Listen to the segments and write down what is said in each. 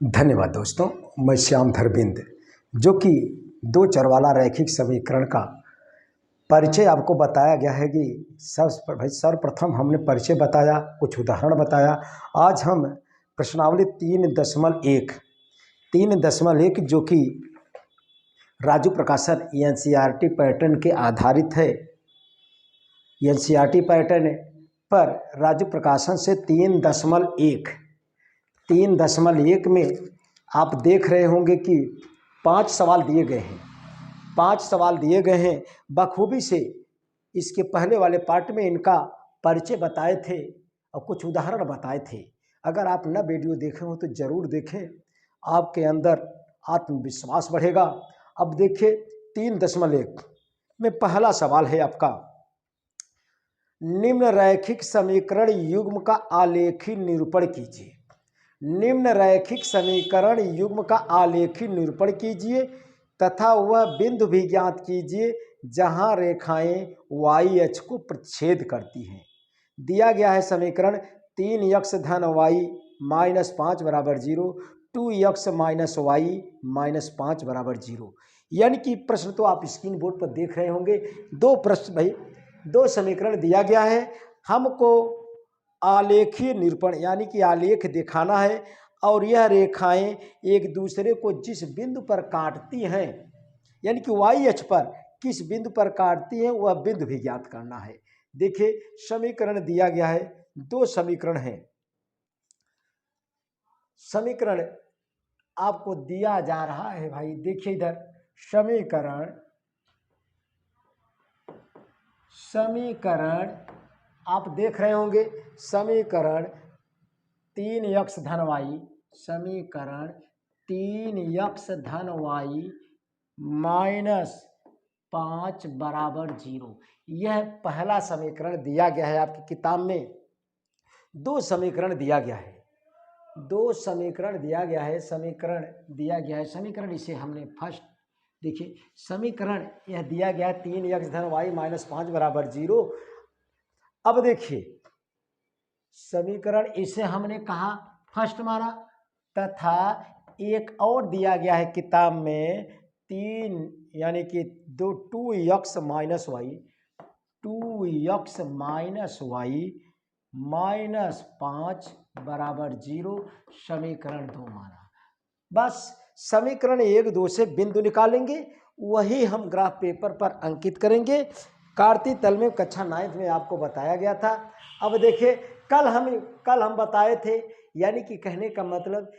धन्यवाद दोस्तों। मैं श्याम धरबिंद जो कि दो चर वाला रैखिक समीकरण का परिचय आपको बताया गया है कि सर्वप्रथम हमने परिचय बताया, कुछ उदाहरण बताया। आज हम प्रश्नावली 3.1 जो कि राजू प्रकाशन एनसीईआरटी पैटर्न के आधारित है। एनसीईआरटी पैटर्न पर राजू प्रकाशन से 3.1 में आप देख रहे होंगे कि 5 सवाल दिए गए हैं। 5 सवाल दिए गए हैं। बखूबी से इसके पहले वाले पार्ट में इनका परिचय बताए थे और कुछ उदाहरण बताए थे। अगर आप न वीडियो देखे हो तो ज़रूर देखें, आपके अंदर आत्मविश्वास बढ़ेगा। अब देखिए 3.1 में पहला सवाल है आपका, निम्न रैखिक समीकरण युग्म का आलेखी निरूपण कीजिए। निम्न रैखिक समीकरण युग्म का आलेखी निरूपण कीजिए तथा वह बिंदु भी ज्ञात कीजिए जहां रेखाएं वाई अक्ष को प्रतिच्छेद करती हैं। दिया गया है समीकरण 3x धन y माइनस 5 बराबर 0, 2x माइनस वाई माइनस 5 बराबर 0। यानी कि प्रश्न तो आप स्क्रीन बोर्ड पर देख रहे होंगे। दो समीकरण दिया गया है, हमको आलेखीय निरूपण यानी कि आलेख दिखाना है और यह रेखाएं एक दूसरे को जिस बिंदु पर काटती हैं यानी कि वाई अक्ष पर किस बिंदु पर काटती हैं वह बिंदु भी ज्ञात करना है। देखिए समीकरण दिया गया है, 2 समीकरण हैं। समीकरण आपको दिया जा रहा है भाई, देखिए इधर समीकरण आप देख रहे होंगे। समीकरण 3x धन y माइनस 5 बराबर 0, यह पहला समीकरण दिया गया है आपकी किताब में। 2 समीकरण दिया गया है, समीकरण इसे हमने फर्स्ट देखिए समीकरण यह दिया गया है 3x धन y माइनस 5 बराबर 0। अब देखिए समीकरण इसे हमने कहा फर्स्ट माना तथा एक और दिया गया है किताब में 3 यानी कि 2x माइनस y माइनस 5 बराबर 0, समीकरण 2 माना। बस समीकरण 1, 2 से बिंदु निकालेंगे, वही हम ग्राफ पेपर पर अंकित करेंगे। कार्तीय तल में कक्षा 9 में आपको बताया गया था। अब देखिए कल हम बताए थे, यानी कि कहने का मतलब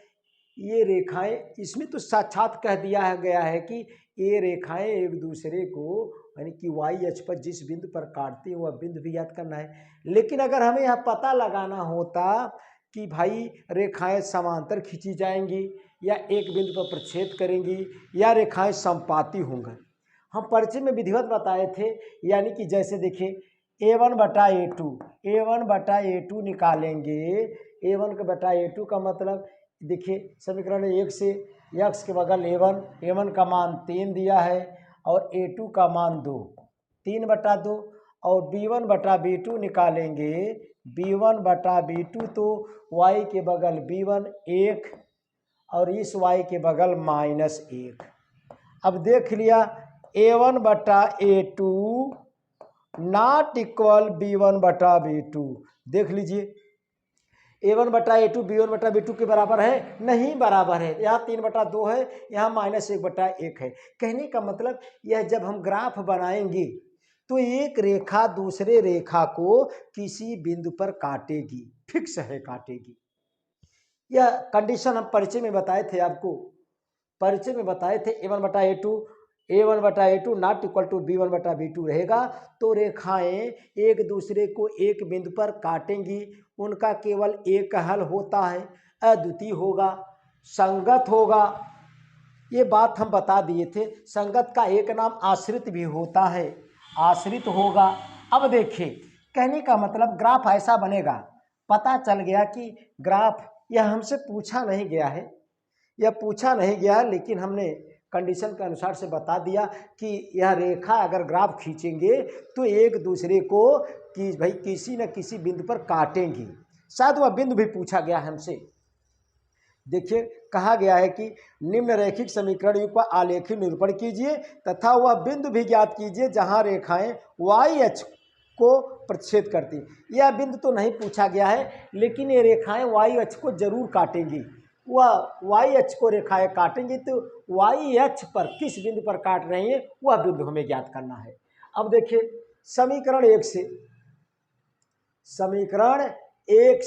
ये रेखाएं, इसमें तो साक्षात कह दिया गया है कि ये रेखाएं एक दूसरे को यानी कि वाई अक्ष पर जिस बिंदु पर काटती है वह बिंदु भी याद करना है। लेकिन अगर हमें यह पता लगाना होता कि भाई रेखाएं समांतर खींची जाएंगी या एक बिंदु पर प्रतिच्छेद करेंगी या रेखाएं समपाती होंगी, हम परिचय में विधिवत बताए थे। यानी कि जैसे देखिए a1/a2 निकालेंगे। a1/a2 का मतलब देखिए समीकरण 1 से x के बगल a1 का मान 3 दिया है और a2 का मान 2, 3/2 और b1/b2 निकालेंगे। b1/b2 तो y के बगल b1 1 और इस y के बगल -1। अब देख लिया a1/a2 नॉट इक्वल b1/b2। देख लीजिए a1/a2 b1/b2 के बराबर है, नहीं बराबर है। यहाँ 3/2 है, यहाँ -1/1 है। कहने का मतलब यह जब हम ग्राफ बनाएंगे तो एक रेखा दूसरे रेखा को किसी बिंदु पर काटेगी, फिक्स है काटेगी। यह कंडीशन हम परिचय में बताए थे आपको, a1/a2 not equal to b1/b2 रहेगा तो रेखाएं एक दूसरे को एक बिंदु पर काटेंगी। उनका केवल एक हल होता है, अद्वितीय होगा, संगत होगा। ये बात हम बता दिए थे। संगत का एक नाम आश्रित भी होता है, आश्रित होगा। अब देखिए कहने का मतलब ग्राफ ऐसा बनेगा। पता चल गया कि ग्राफ, यह हमसे पूछा नहीं गया है, लेकिन हमने कंडीशन के अनुसार से बता दिया कि यह रेखा अगर ग्राफ खींचेंगे तो एक दूसरे को कि भाई किसी न किसी बिंदु पर काटेंगी। शायद वह बिंदु भी पूछा गया हमसे। देखिए कहा गया है कि निम्न रैखिक समीकरण युग का आलेखी निरूपण कीजिए तथा वह बिंदु भी ज्ञात कीजिए जहां रेखाएं वाई अक्ष को प्रतिच्छेद करती। यह बिंदु तो नहीं पूछा गया है, लेकिन ये रेखाएं वाई अक्ष को जरूर काटेंगी। वह वाई अक्ष को रेखाएं काटेंगी, तो वाई अक्ष पर किस बिंदु पर काट रही है वह बिंदु हमें ज्ञात करना है। अब देखिए समीकरण एक से समीकरण एक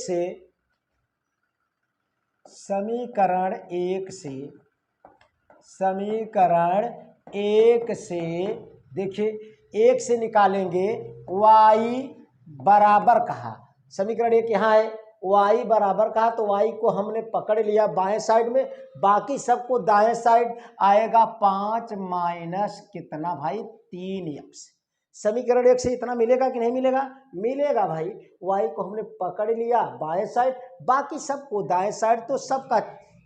से देखिए एक से निकालेंगे y बराबर कहा, समीकरण एक यहाँ है y बराबर कहा, तो y को हमने पकड़ लिया बाएं साइड में, बाकी सबको दाएं साइड आएगा 5 माइनस कितना भाई 3x। समीकरण एक से इतना मिलेगा कि नहीं मिलेगा? मिलेगा भाई। y को हमने पकड़ लिया बाएं साइड, बाकी सबको दाएं साइड, तो सबका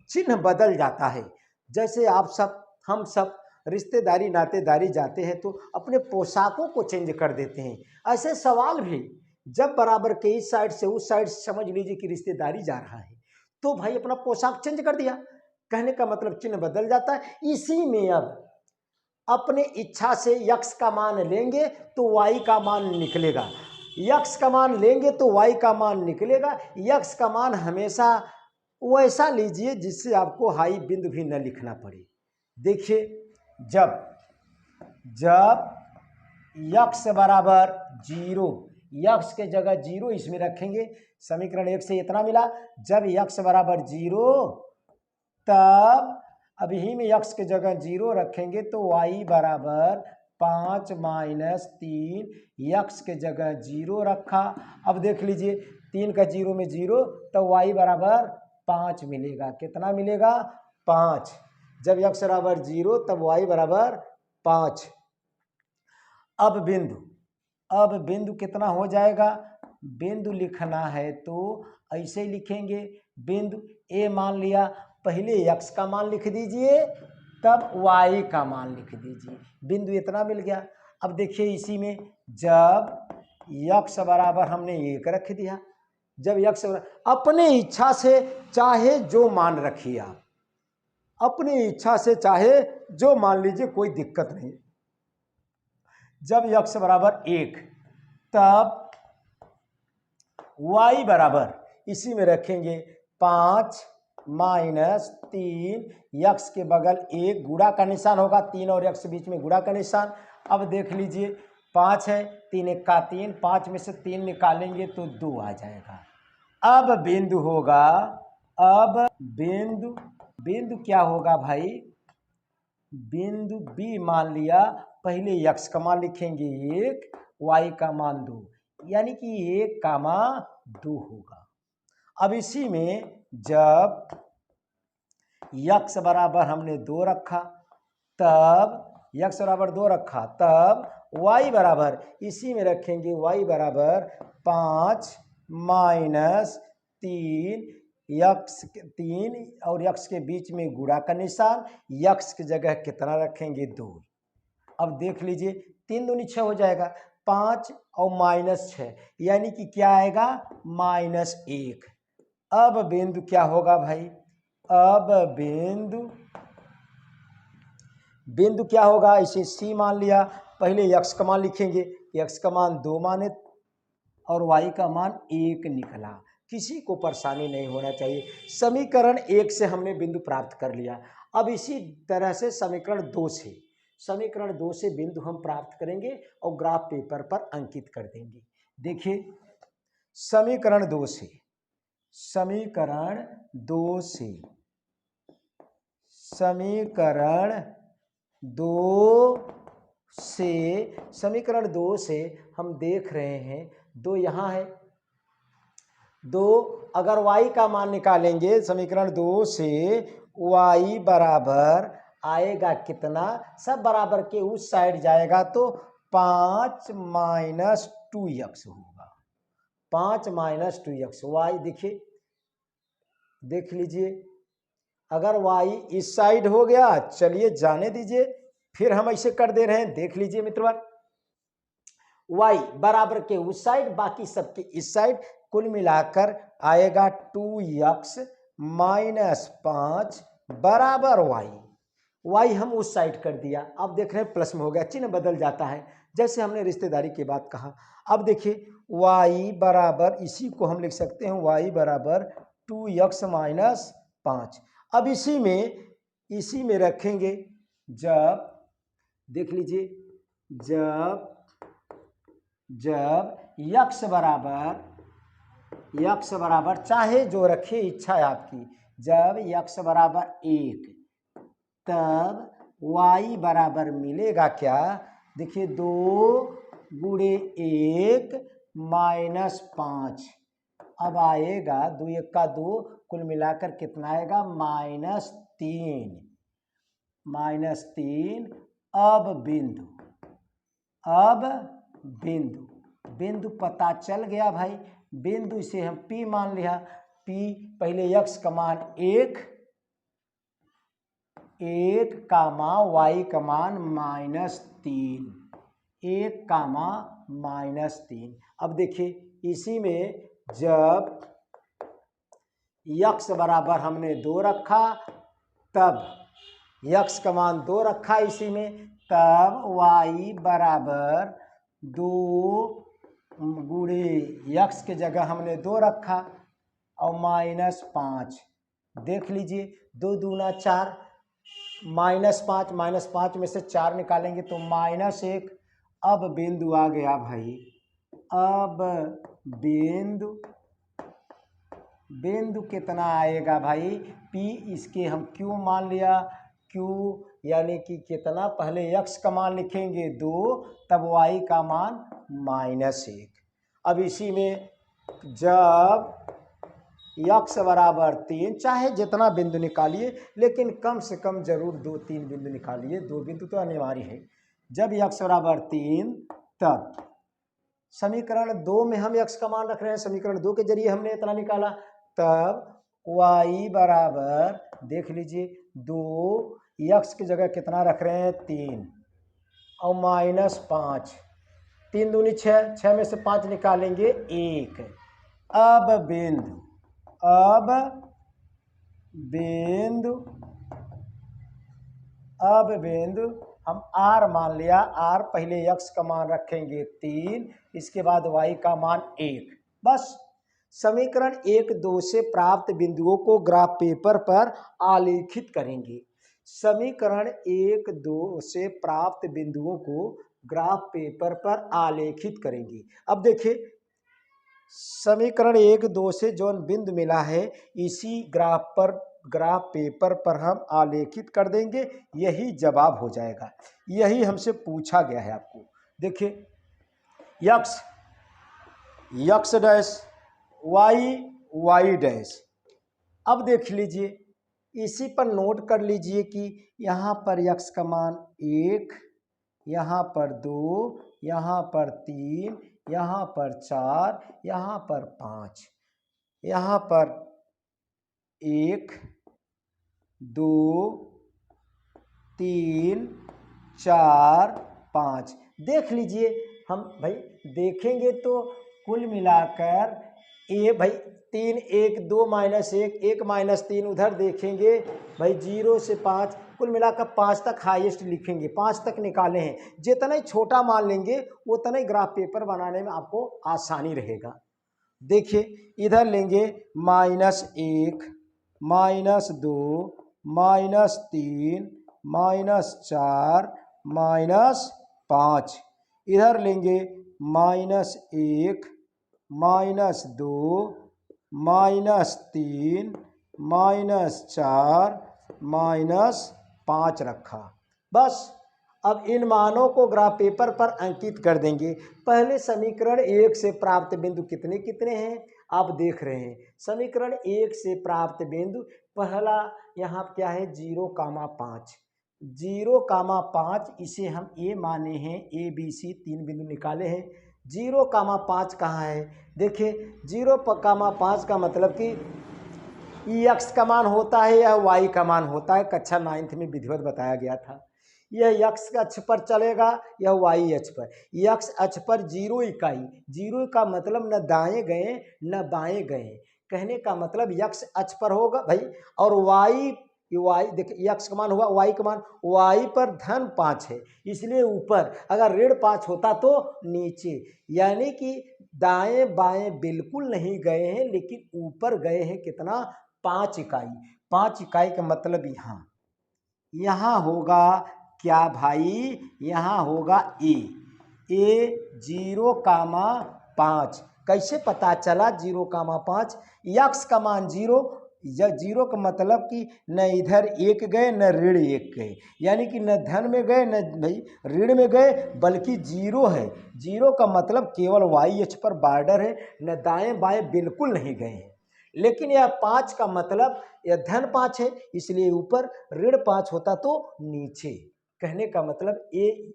चिन्ह बदल जाता है। जैसे आप सब हम सब रिश्तेदारी नातेदारी जाते हैं तो अपने पोशाकों को चेंज कर देते हैं, ऐसे सवाल भी जब बराबर के इस साइड से उस साइड समझ लीजिए कि रिश्तेदारी जा रहा है तो भाई अपना पोशाक चेंज कर दिया, कहने का मतलब चिन्ह बदल जाता है। इसी में अब अपने इच्छा से यक्स का मान लेंगे तो वाई का मान निकलेगा, यक्स का मान लेंगे तो वाई का मान निकलेगा। यक्स का मान हमेशा वैसा लीजिए जिससे आपको हाई बिंदु भी न लिखना पड़े। देखिए जब यक्स बराबर 0, यक्स के जगह 0 इसमें रखेंगे, समीकरण एक से इतना मिला। जब यक्स बराबर 0 तब अभी में यक्स के जगह 0 रखेंगे तो y बराबर 5 माइनस 3, यक्स के जगह 0 रखा। अब देख लीजिए 3 का 0 में 0, तो y बराबर 5 मिलेगा। कितना मिलेगा? 5। जब यक्स बराबर 0 तब y बराबर 5। अब बिंदु कितना हो जाएगा? बिंदु लिखना है तो ऐसे ही लिखेंगे। बिंदु ए मान लिया, पहले x का मान लिख दीजिए तब y का मान लिख दीजिए। बिंदु इतना मिल गया। अब देखिए इसी में जब x बराबर हमने 1 रख दिया, जब x अपने इच्छा से चाहे जो मान रखिए, आप अपनी इच्छा से चाहे जो मान लीजिए, कोई दिक्कत नहीं। जब x बराबर 1 तब y बराबर इसी में रखेंगे 5 माइनस 3, यक्स के बगल 1, गुणा का निशान होगा, 3 और यक्स के बीच में गुणा का निशान। अब देख लीजिए 5 है, 3 1 का 3, 5 में से 3 निकालेंगे तो 2 आ जाएगा। अब बिंदु होगा, अब बिंदु क्या होगा भाई? बिंदु बी मान लिया, पहले यक्स का मान लिखेंगे 1, y का मान 2, यानी कि 1, 2 होगा। अब इसी में जब यक्स बराबर हमने 2 रखा, तब यक्स बराबर 2 रखा, तब y बराबर इसी में रखेंगे, y बराबर 5 माइनस 3, यक्स 3 और यक्स के बीच में गुणा का निशान, यक्स की जगह कितना रखेंगे? 2। अब देख लीजिए 3 दूनी 6 हो जाएगा, 5 और माइनस 6, यानी कि क्या आएगा? -1। अब बिंदु क्या होगा भाई? अब बिंदु क्या होगा? इसे सी मान लिया, पहले यक्स का मान लिखेंगे, यक्स का मान 2 माने और y का मान 1 निकला। किसी को परेशानी नहीं होना चाहिए। समीकरण 1 से हमने बिंदु प्राप्त कर लिया। अब इसी तरह से समीकरण 2 से बिंदु हम प्राप्त करेंगे और ग्राफ पेपर पर अंकित कर देंगे। देखिए समीकरण 2 से हम देख रहे हैं 2 यहाँ है, 2 अगर y का मान निकालेंगे समीकरण 2 से y बराबर आएगा कितना? सब बराबर के उस साइड जाएगा तो 5 माइनस 2x होगा। 5 माइनस 2x, y देखिए, देख लीजिए, अगर y इस साइड हो गया, चलिए जाने दीजिए, फिर हम ऐसे कर दे रहे हैं। देख लीजिए मित्रवर, y बराबर के उस साइड, बाकी सबके इस साइड, कुल मिलाकर आएगा 2x -5 बराबर वाई। वाई हम उस साइड कर दिया, अब देख रहे हैं प्लस में हो गया, चिन्ह बदल जाता है जैसे हमने रिश्तेदारी की बात कहा। अब देखिए वाई बराबर, इसी को हम लिख सकते हैं वाई बराबर 2x - 5। अब इसी में रखेंगे, जब देख लीजिए, जब यक्स बराबर चाहे जो रखिए, इच्छा है आपकी, जब यक्स बराबर 1 तब y बराबर मिलेगा क्या, देखिए 2 गुणे 1 -5। अब आएगा 2 1 का 2, कुल मिलाकर कितना आएगा -3। अब बिंदु पता चल गया भाई, बिंदु इसे हम P मान लिया। P पहले x का मान 1 कामा y का मान -3, 1 कामा -3। अब देखिए इसी में जब x बराबर हमने 2 रखा, तब x का मान 2 रखा इसी में, तब y बराबर 2 गुणे x के जगह हमने 2 रखा और -5। देख लीजिए 2 दूना 4, -5 में से 4 निकालेंगे तो -1। अब बिंदु आ गया भाई, अब बिंदु कितना आएगा भाई, P इसके हम Q मान लिया, Q यानी कि कितना, पहले x का मान लिखेंगे 2, तब y का मान -1। अब इसी में जब x बराबर 3, चाहे जितना बिंदु निकालिए, लेकिन कम से कम जरूर 2-3 बिंदु निकालिए, 2 बिंदु तो अनिवार्य है। जब x बराबर 3, तब समीकरण 2 में हम x का मान रख रहे हैं, समीकरण 2 के जरिए हमने इतना निकाला, तब y बराबर देख लीजिए 2, x की जगह कितना रख रहे हैं 3 और -5, 3 दूनी 6, 6 में से 5 निकालेंगे 1। अब बिंदु हम R मान लिया, R पहले x का मान रखेंगे 3, इसके बाद y का मान 1। बस समीकरण 1-2 से प्राप्त बिंदुओं को ग्राफ पेपर पर आलेखित करेंगे। समीकरण 1-2 से प्राप्त बिंदुओं को ग्राफ पेपर पर आलेखित करेंगे। अब देखिए समीकरण 1-2 से जो बिंदु मिला है, इसी ग्राफ पेपर पर हम आलेखित कर देंगे, यही जवाब हो जाएगा। यही हमसे पूछा गया है आपको। देखिए x डैश, y डैश। अब देख लीजिए, इसी पर नोट कर लीजिए कि यहाँ पर x का मान 1, यहाँ पर 2, यहाँ पर 3, यहाँ पर 4, यहाँ पर 5, यहाँ पर 1 2 3 4 5। देख लीजिए, हम भाई देखेंगे तो कुल मिलाकर भाई 3 1 2 -1 1 -3, उधर देखेंगे भाई 0 से 5, कुल मिलाकर 5 तक हाईएस्ट लिखेंगे, 5 तक निकाले हैं। जितना ही छोटा मान लेंगे उतना ही ग्राफ पेपर बनाने में आपको आसानी रहेगा। देखिए इधर लेंगे -1 -2 -3 -4 -5, इधर लेंगे -1 -2 -3 -4 -5 रखा। बस अब इन मानों को ग्राफ पेपर पर अंकित कर देंगे। पहले समीकरण 1 से प्राप्त बिंदु कितने कितने हैं आप देख रहे हैं। समीकरण 1 से प्राप्त बिंदु पहला यहाँ क्या है 0,5, 0,5 इसे हम ए माने हैं, ए बी सी 3 बिंदु निकाले हैं। 0,5 कहाँ है, देखिए 0,5 का मतलब कि x का मान होता है या y का मान होता है, कक्षा 9th में विधिवत बताया गया था। यह x अक्ष पर चलेगा या y अक्ष पर। x अक्ष पर 0 इकाई, 0 का मतलब न दाएं गए न बाएं गए, कहने का मतलब यक्स अक्ष पर होगा भाई, और वाई देखिए यक्स का मान हुआ, वाई का मान, वाई पर -5 है इसलिए ऊपर, अगर -5 होता तो नीचे, यानी कि दाएं बाएं बिल्कुल नहीं गए हैं लेकिन ऊपर गए हैं कितना, 5 इकाई। 5 इकाई का मतलब यहाँ होगा क्या भाई, यहाँ होगा ए 0,5। कैसे पता चला 0,5, यक्स का मान 0, या 0 का मतलब कि न इधर 1 गए न ऋण 1 गए, यानी कि न धन में गए न भाई ऋण में गए, बल्कि 0 है। 0 का मतलब केवल वाई अक्ष पर बॉर्डर है, न दाएं बाएं बिल्कुल नहीं गए हैं। लेकिन यह 5 का मतलब यह धन 5 है इसलिए ऊपर, ऋण 5 होता तो नीचे। कहने का मतलब ए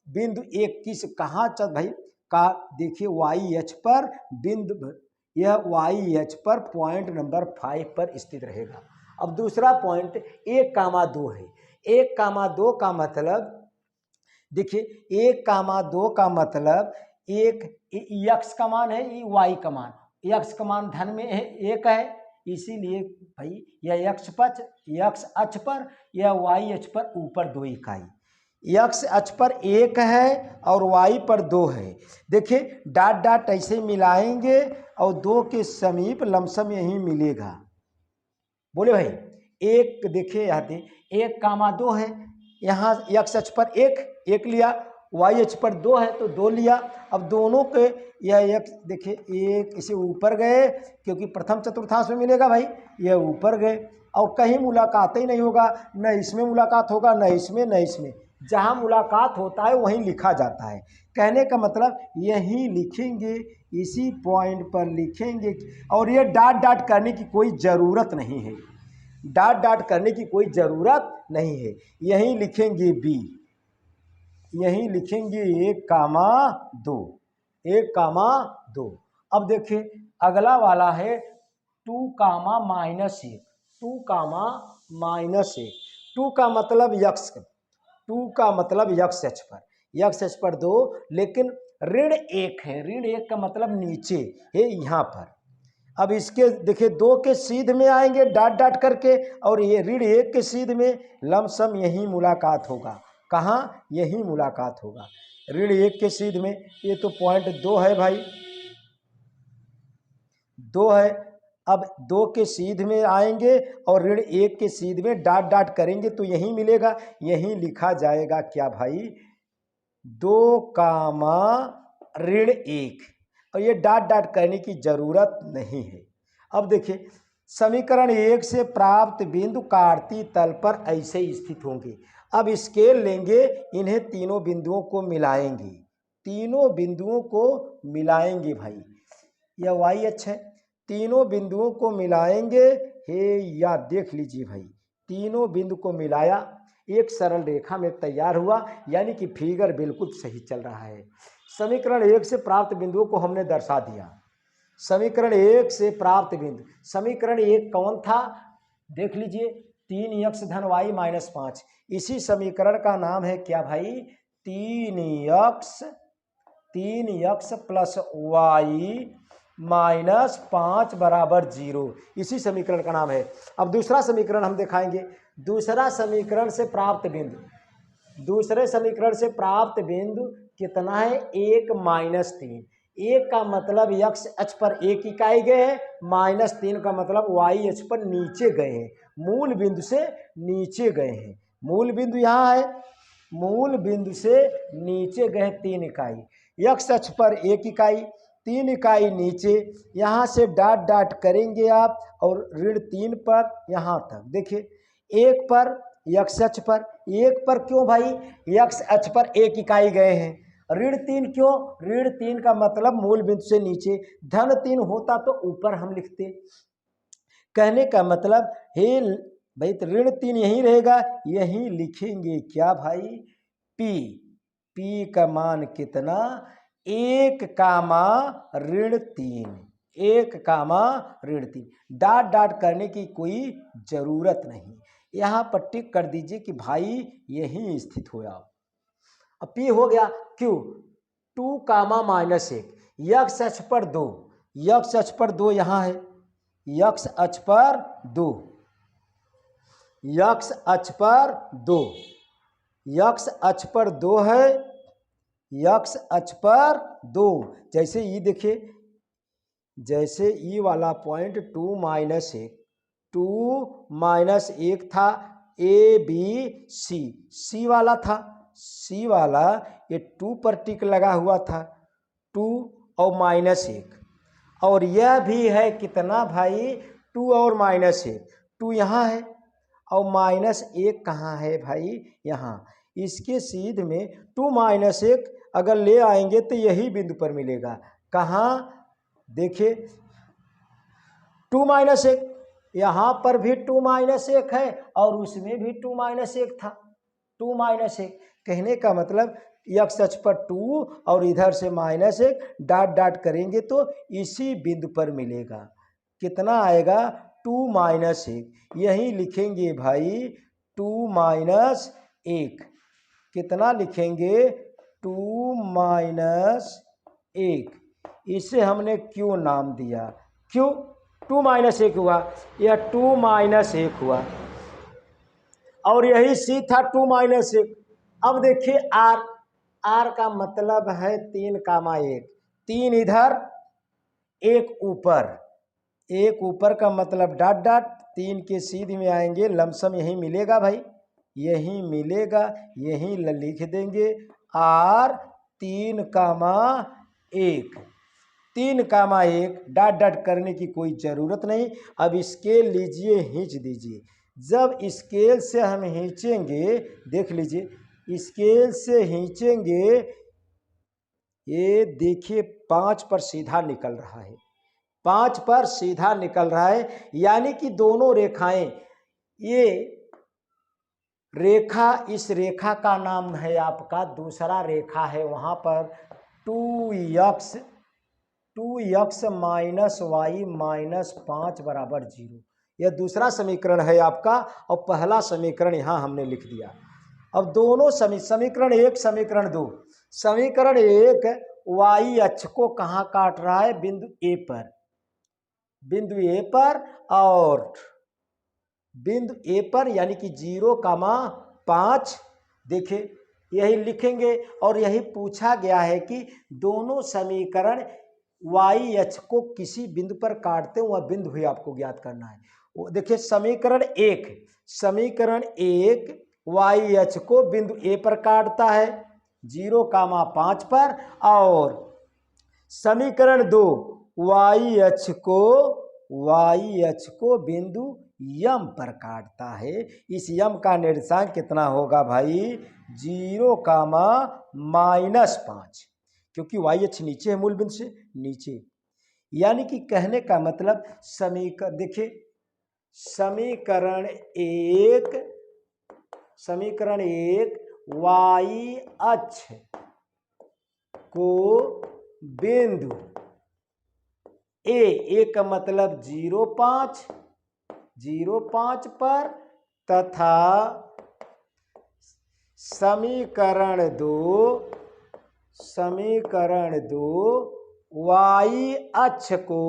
बिंदु 1 किस कहाँ चल भाई का, देखिए वाई अक्ष पर बिंदु, यह वाई अक्ष पर पॉइंट नंबर 5 पर स्थित रहेगा। अब दूसरा पॉइंट 1,2 है। 1,2 का मतलब देखिए 1,2 का मतलब एक यक्स का मान है, ये वाई का मान, यक्स का मान धन में है 1 है, इसीलिए भाई यह यक्स अक्ष पर, यह वाई अक्ष पर ऊपर 2 इकाई, यक्स अक्ष पर 1 है और वाई पर 2 है। देखिए डॉट डॉट ऐसे मिलाएंगे और 2 के समीप लमसम यही मिलेगा। बोले भाई एक, देखिए यहाँ पे 1,2 है, यहाँ यक्स अक्ष पर 1 लिया, वाई अक्ष पर 2 है तो 2 लिया। अब दोनों के यह एक देखिए, एक इसे ऊपर गए क्योंकि प्रथम चतुर्थांश में मिलेगा भाई, यह ऊपर गए और कहीं मुलाकात ही नहीं होगा, न इसमें मुलाकात होगा न इसमें न इसमें, जहाँ मुलाकात होता है वहीं लिखा जाता है। कहने का मतलब यहीं लिखेंगे, इसी पॉइंट पर लिखेंगे, और ये डॉट डॉट करने की कोई ज़रूरत नहीं है, डॉट डॉट करने की कोई ज़रूरत नहीं है, यहीं लिखेंगे बी, यहीं लिखेंगे 1,2, 1,2। अब देखिए अगला वाला है 2,-1, 2,-1, 2 का मतलब यक्स, 2 का मतलब यक्स अक्ष पर, यक्स अक्ष पर 2, लेकिन ऋण 1 है, ऋण 1 का मतलब नीचे है यहाँ पर। अब इसके देखिए 2 के सीध में आएंगे डॉट डॉट करके, और ये ऋण 1 के सीध में लमसम यही मुलाकात होगा, कहाँ, यही मुलाकात होगा ऋण 1 के सीध में। ये तो पॉइंट 2 है भाई, 2 है। अब 2 के सीध में आएंगे और ऋण 1 के सीध में डॉट डॉट करेंगे तो यही मिलेगा, यही लिखा जाएगा क्या भाई, 2, ऋण 1, और ये डॉट डॉट करने की जरूरत नहीं है। अब देखिए समीकरण 1 से प्राप्त बिंदु काटती तल पर ऐसे स्थित होंगे। अब स्केल लेंगे, इन्हें तीनों बिंदुओं को मिलाएंगे, तीनों बिंदुओं को मिलाएंगे भाई, यह वाई अक्ष है, तीनों बिंदुओं को मिलाएंगे, हे या देख लीजिए भाई, तीनों बिंदु को मिलाया, एक सरल रेखा में तैयार हुआ, यानी कि फिगर बिल्कुल सही चल रहा है। समीकरण 1 से प्राप्त बिंदुओं को हमने दर्शा दिया। समीकरण 1 से प्राप्त बिंदु, समीकरण 1 कौन था, देख लीजिए 3x धन वाई -5, इसी समीकरण का नाम है क्या भाई, 3x प्लस वाई -5 बराबर 0, इसी समीकरण का नाम है। अब दूसरा समीकरण हम दिखाएंगे, दूसरा समीकरण से प्राप्त बिंदु, दूसरे समीकरण से प्राप्त बिंदु कितना है, 1-3, 1 का मतलब यक्स अक्ष पर 1 इकाई गए हैं, -3 का मतलब वाई अक्ष पर नीचे गए हैं, मूल बिंदु से नीचे गए हैं, मूल बिंदु यहाँ है, मूल बिंदु से नीचे गए 3 इकाई, यक्स अक्ष पर 1 इकाई, 3 इकाई नीचे, यहाँ से डॉट डॉट करेंगे आप, और ऋण 3 पर यहाँ तक, देखिए 1 पर यक्स अक्ष पर, 1 पर क्यों भाई, यक्स अक्ष पर 1 इकाई गए हैं, ऋण 3 क्यों, ऋण 3 का मतलब मूल बिंदु से नीचे, धन 3 होता तो ऊपर हम लिखते। कहने का मतलब हे भाई तो ऋण 3 यहीं रहेगा, यहीं लिखेंगे क्या भाई, पी, पी का मान कितना, 1,-3, 1,-3, डॉट डॉट करने की कोई जरूरत नहीं, यहाँ पर टिक कर दीजिए कि भाई यहीं स्थित हो आप। अब पी हो गया, क्यू 2, -1, यक्स अक्ष पर 2, यक्स अक्ष पर 2 यहाँ है, यक्स अक्ष पर 2, यक्स अक्ष पर 2, यक्स अक्ष पर 2 है, यक्स अक्ष पर 2। जैसे ये देखिए, जैसे ई वाला पॉइंट 2 - 1 था, ए बी सी, सी वाला था, सी वाला ये 2 पर टिक लगा हुआ था, 2 और -1, और यह भी है कितना भाई 2 और -1, 2 यहाँ है और -1 कहाँ है भाई यहाँ। इसके सीध में 2 - 1 अगर ले आएंगे तो यही बिंदु पर मिलेगा। कहाँ देखिए 2 - 1, यहाँ पर भी 2 - 1 है और उसमें भी 2 - 1 था, 2 - 1। कहने का मतलब यक्स अक्ष पर 2 और इधर से -1 डॉट डॉट करेंगे तो इसी बिंदु पर मिलेगा। कितना आएगा 2 - 1, यही लिखेंगे भाई 2 - 1। कितना लिखेंगे 2 - 1। इसे हमने क्यों नाम दिया, क्यों 2 - 1 हुआ, यह 2 - 1 हुआ और यही सी था 2 - 1। अब देखिए आर, आर का मतलब है 3, 3 इधर 1 ऊपर, 1 ऊपर का मतलब डॉट डॉट, 3 के सीध में आएंगे, लमसम यही मिलेगा भाई, यही मिलेगा, यही लिख देंगे आर 3, 1, 3, 1 डॉट डॉट करने की कोई ज़रूरत नहीं। अब स्केल लीजिए, खींच दीजिए। जब स्केल से हम खींचेंगे, देख लीजिए स्केल से खींचेंगे, ये देखिए 5 पर सीधा निकल रहा है, 5 पर सीधा निकल रहा है, यानी कि दोनों रेखाएं, ये रेखा, इस रेखा का नाम है आपका, दूसरा रेखा है वहाँ पर 2x -y -5 = 0। यह दूसरा समीकरण है आपका और पहला समीकरण यहाँ हमने लिख दिया। अब दोनों समीकरण 1, समीकरण 2। समीकरण 1 y अक्ष को कहाँ काट रहा है, बिंदु ए पर, बिंदु ए पर, और बिंदु ए पर यानी कि 0,5। देखिए यही लिखेंगे और यही पूछा गया है कि दोनों समीकरण y अक्ष को किसी बिंदु पर काटते हैं, वह बिंदु भी आपको ज्ञात करना है। देखिए समीकरण 1 y अक्ष को बिंदु ए पर काटता है 0,5 पर, और समीकरण 2 y अक्ष को बिंदु यम पर काटता है। इस यम का निर्देशांक कितना होगा भाई 0,-5, क्योंकि y अक्ष नीचे है मूल बिंदु से नीचे। यानी कि कहने का मतलब देखिए समीकरण 1 y अक्ष को बिंदु ए का मतलब 0,5 पर, तथा समीकरण 2 y अक्ष को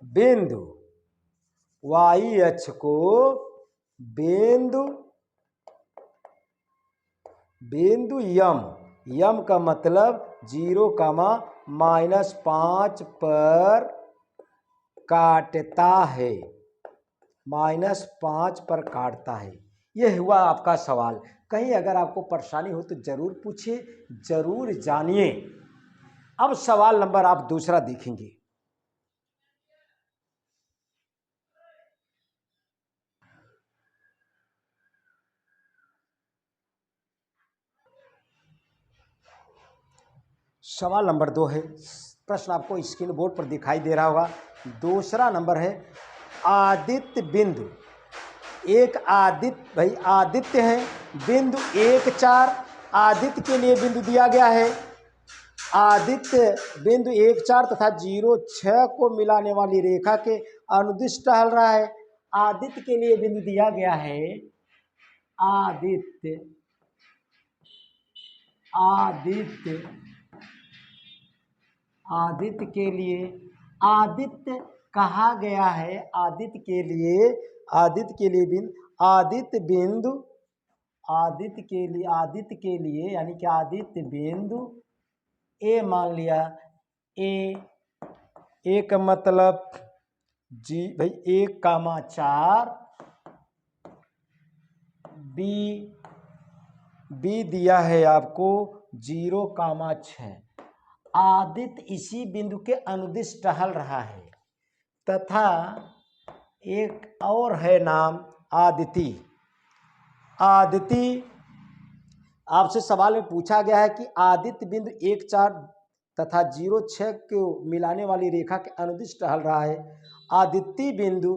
बिंदु y अक्ष को बिंदु यम का मतलब 0,-5 पर काटता है, -5 पर काटता है। यह हुआ आपका सवाल। कहीं अगर आपको परेशानी हो तो जरूर पूछिए, जरूर जानिए। अब सवाल नंबर आप दूसरा देखेंगे। सवाल नंबर 2 है, प्रश्न आपको स्क्रीन बोर्ड पर दिखाई दे रहा होगा। दूसरा नंबर है आदित्य बिंदु, एक आदित्य है, बिंदु 1, 4 आदित्य के लिए बिंदु दिया गया है। आदित्य बिंदु 1, 4 तथा 0, 6 को मिलाने वाली रेखा के अनुदिश टहल रहा है। आदित्य के लिए बिंदु दिया गया है, आदित्य, आदित्य के लिए आदित्य कहा गया है, आदित्य के लिए, आदित्य के लिए बिंदु, आदित्य बिंदु, आदित्य के लिए, आदित्य के लिए यानी कि आदित्य बिंदु ए मान लिया, ए का मतलब जी भाई 1,4, बी दिया है आपको 0,6। आदित्य इसी बिंदु के अनुदिश टहल रहा है तथा एक और है नाम आदिति। आदिति आपसे सवाल में पूछा गया है कि आदित्य बिंदु 1,4 तथा 0,6 को मिलाने वाली रेखा के अनुदिश टहल रहा है। आदित्य बिंदु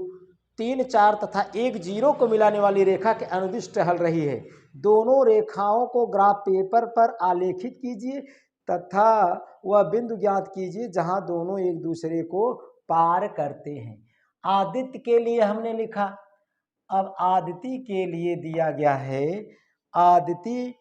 3,4 तथा 1,0 को मिलाने वाली रेखा के अनुदिश टहल रही है। दोनों रेखाओं को ग्राफ पेपर पर आलेखित कीजिए तथा वह बिंदु ज्ञात कीजिए जहां दोनों एक दूसरे को पार करते हैं। आदित्य के लिए हमने लिखा, अब आदिति के लिए दिया गया है आदिति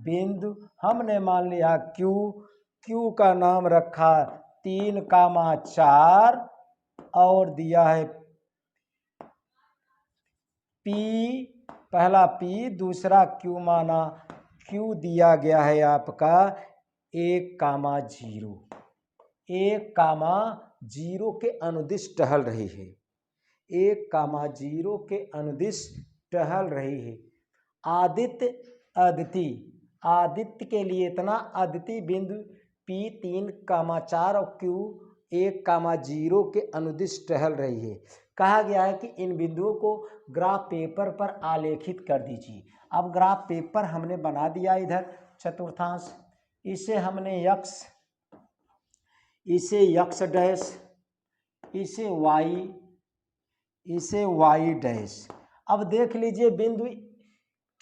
बिंदु हमने मान लिया क्यू का नाम रखा 3,4 और दिया है P, पहला P दूसरा Q माना, Q दिया गया है आपका 1,0, 1,0 के अनुदिश टहल रही है, 1,0 के अनुदिश टहल रही है। आदित्य के लिए इतना, आदित्य बिंदु P 3,4 और Q 1,0 के अनुदिश टहल रही है। कहा गया है कि इन बिंदुओं को ग्राफ पेपर पर आलेखित कर दीजिए। अब ग्राफ पेपर हमने बना दिया इधर चतुर्थांश, इसे हमने x, इसे x डैश, इसे y डैश। अब देख लीजिए बिंदु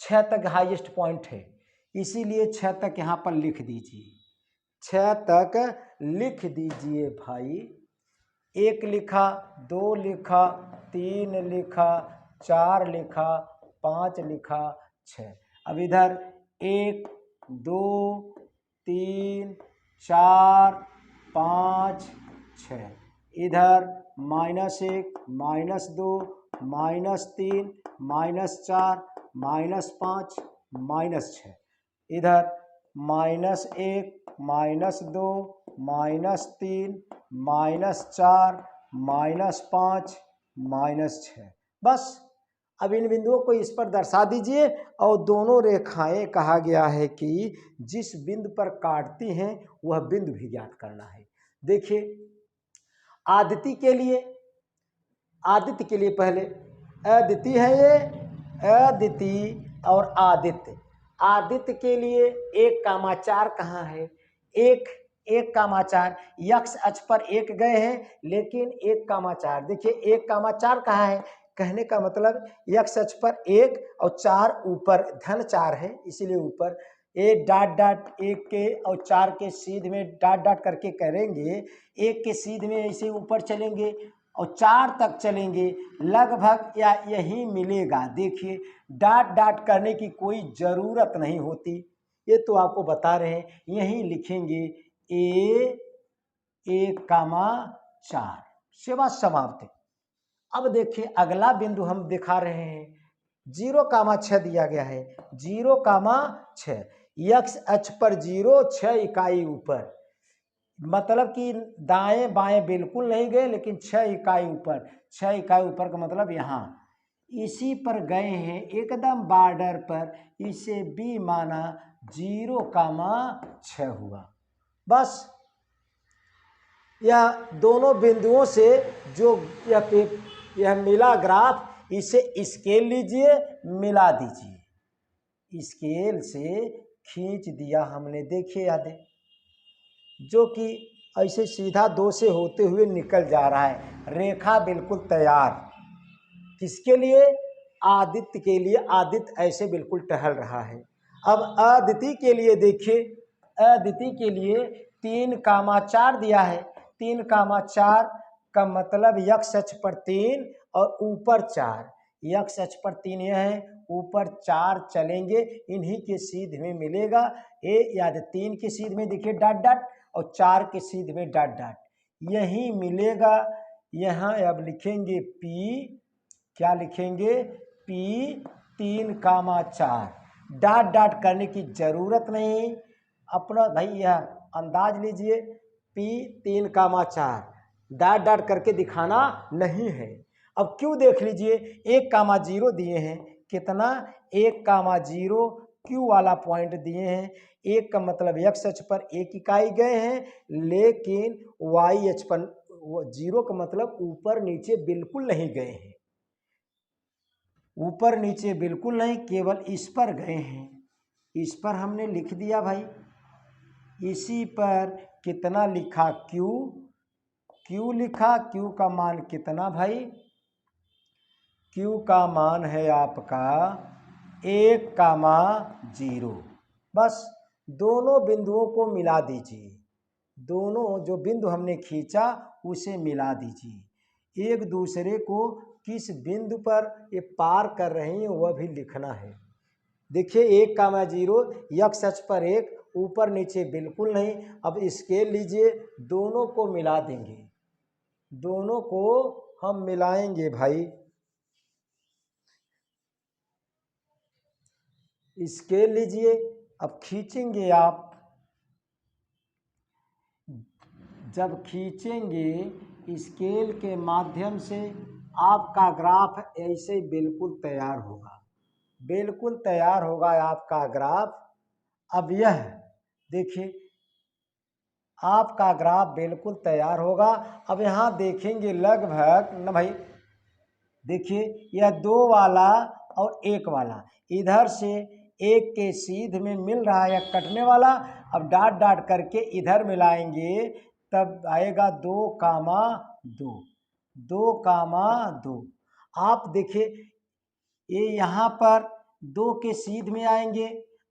6 तक हाईएस्ट पॉइंट है, इसीलिए 6 तक यहाँ पर लिख दीजिए, 6 तक लिख दीजिए भाई। 1 लिखा, 2 लिखा, 3 लिखा, 4 लिखा, 5 लिखा, 6। अब इधर 1, 2, 3, 4, 5, 6, इधर -1, -2, -3, -4, -5, -6, इधर -1, -2, -3, -4, -5, -6। बस अब इन बिंदुओं को इस पर दर्शा दीजिए और दोनों रेखाएं कहा गया है कि जिस बिंदु पर काटती हैं वह बिंदु भी ज्ञात करना है। देखिए आदित्य के लिए पहले अदिति है ये, अदिति और आदित्य के लिए 1,4 कहाँ है, 1,4 यक्ष अक्ष पर 1 गए हैं लेकिन 1,4 देखिए 1,4 कहाँ है, कहने का मतलब यक्ष अक्ष पर 1 और 4 ऊपर, धन 4 है इसीलिए ऊपर, 1 डॉट 1 के और 4 के सीध में डॉट करके करेंगे, 1 के सीध में ऐसे ऊपर चलेंगे और 4 तक चलेंगे, लगभग या यही मिलेगा। देखिए डॉट करने की कोई ज़रूरत नहीं होती, ये तो आपको बता रहे हैं, यहीं लिखेंगे 1,4 सेवा समाप्त। अब देखिए अगला बिंदु हम दिखा रहे हैं, 0,6 दिया गया है, 0,6 यक्ष अक्ष पर 0, 6 इकाई ऊपर, मतलब कि दाएं बाएं बिल्कुल नहीं गए लेकिन 6 इकाई ऊपर, 6 इकाई ऊपर का मतलब यहाँ इसी पर गए हैं एकदम बॉर्डर पर, इसे B माना, 0,6 हुआ। बस यह दोनों बिंदुओं से जो यह मिला ग्राफ, इसे स्केल लीजिए, मिला दीजिए, स्केल से खींच दिया हमने, देखिए यादें जो कि ऐसे सीधा 2 से होते हुए निकल जा रहा है, रेखा बिल्कुल तैयार। किसके लिए, आदित्य के लिए, आदित्य ऐसे बिल्कुल टहल रहा है। अब आदित्य के लिए देखिए, आदित्य के लिए 3,4 दिया है। 3,4 का मतलब x अक्ष पर 3 और ऊपर 4। x अक्ष पर 3 यह है, ऊपर 4 चलेंगे, इन्हीं के सीध में मिलेगा ए याद 3 के सीध में देखिए डॉट डॉट और 4 के सीध में डॉट डॉट, यही मिलेगा। यहाँ अब लिखेंगे P, क्या लिखेंगे P 3,4। डॉट डॉट करने की जरूरत नहीं, अपना भाई यह अंदाज लीजिए P 3,4 डॉट डॉट करके दिखाना नहीं है। अब क्यों देख लीजिए 1,0 दिए हैं, कितना 1,0 क्यू वाला पॉइंट दिए हैं। 1 का मतलब x अक्ष पर 1 इकाई गए हैं, लेकिन y अक्ष पर 0 का मतलब ऊपर नीचे बिल्कुल नहीं गए हैं, ऊपर नीचे बिल्कुल नहीं, केवल इस पर गए हैं। इस पर हमने लिख दिया भाई, इसी पर कितना लिखा q, q लिखा, q का मान कितना भाई, q का मान है आपका 1,0। बस दोनों बिंदुओं को मिला दीजिए, दोनों जो बिंदु हमने खींचा उसे मिला दीजिए, एक दूसरे को किस बिंदु पर ये पार कर रहे हैं वह भी लिखना है। देखिए 1,0 x अक्ष पर 1, ऊपर नीचे बिल्कुल नहीं। अब स्केल लीजिए, दोनों को मिला देंगे, दोनों को हम मिलाएंगे भाई। स्केल लीजिए, अब खींचेंगे आप, जब खींचेंगे स्केल के माध्यम से आपका ग्राफ ऐसे बिल्कुल तैयार होगा, बिल्कुल तैयार होगा आपका ग्राफ। अब यह देखिए आपका ग्राफ बिल्कुल तैयार होगा। अब यहाँ देखेंगे लगभग न भाई, देखिए यह 2 वाला और 1 वाला इधर से 1 के सीध में मिल रहा है, यह कटने वाला। अब डॉट डॉट करके इधर मिलाएंगे, तब आएगा 2,2, 2,2। आप देखिए ये यहाँ पर 2 के सीध में आएंगे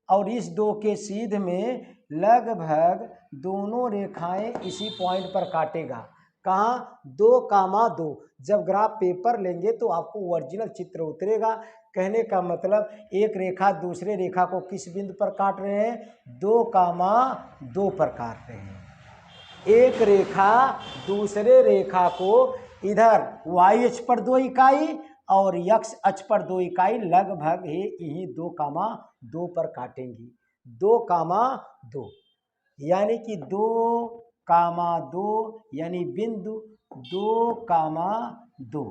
और इस 2 के सीध में लगभग दोनों रेखाएं इसी पॉइंट पर काटेगा। कहाँ 2,2। जब ग्राफ पेपर लेंगे तो आपको ओरिजिनल चित्र उतरेगा। कहने का मतलब एक रेखा दूसरे रेखा को किस बिंदु पर काट रहे हैं, 2,2 पर काट रहे हैं। एक रेखा दूसरे रेखा को इधर y अक्ष पर 2 इकाई और x अक्ष पर 2 इकाई लगभग यही 2,2 पर काटेंगी। 2,2 यानी कि 2,2 यानी बिंदु 2,2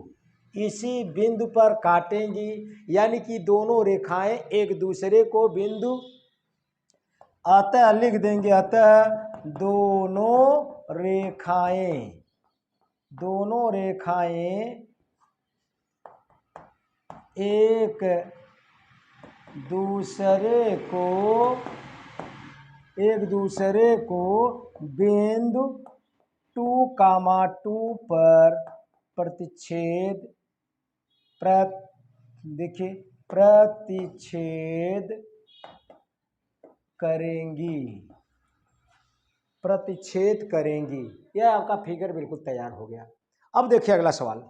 इसी बिंदु पर काटेंगी, यानी कि दोनों रेखाएं एक दूसरे को बिंदु, अतः लिख देंगे, अतः दोनों रेखाएं एक दूसरे को बिंदु 2,2 पर प्रतिच्छेद करेंगी। यह आपका फिगर बिल्कुल तैयार हो गया। अब देखिए अगला सवाल,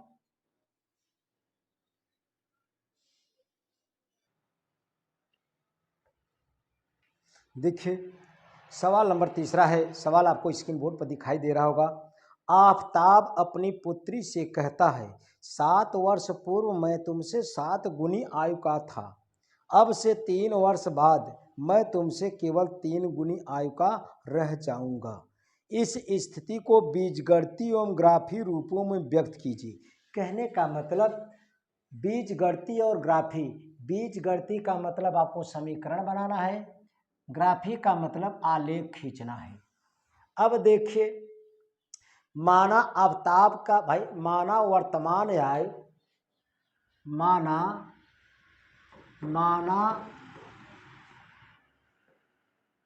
देखिए सवाल नंबर 3 है। सवाल आपको स्क्रीन बोर्ड पर दिखाई दे रहा होगा। आफताब अपनी पुत्री से कहता है, 7 वर्ष पूर्व मैं तुमसे 7 गुनी आयु का था, अब से 3 वर्ष बाद मैं तुमसे केवल 3 गुनी आयु का रह जाऊंगा। इस स्थिति को बीजगणितीय एवं ग्राफी रूपों में व्यक्त कीजिए। कहने का मतलब बीजगणितीय और ग्राफी, बीजगणितीय का मतलब आपको समीकरण बनाना है, ग्राफी का मतलब आलेख खींचना है। अब देखिए माना आफताब का भाई, माना वर्तमान आयु, माना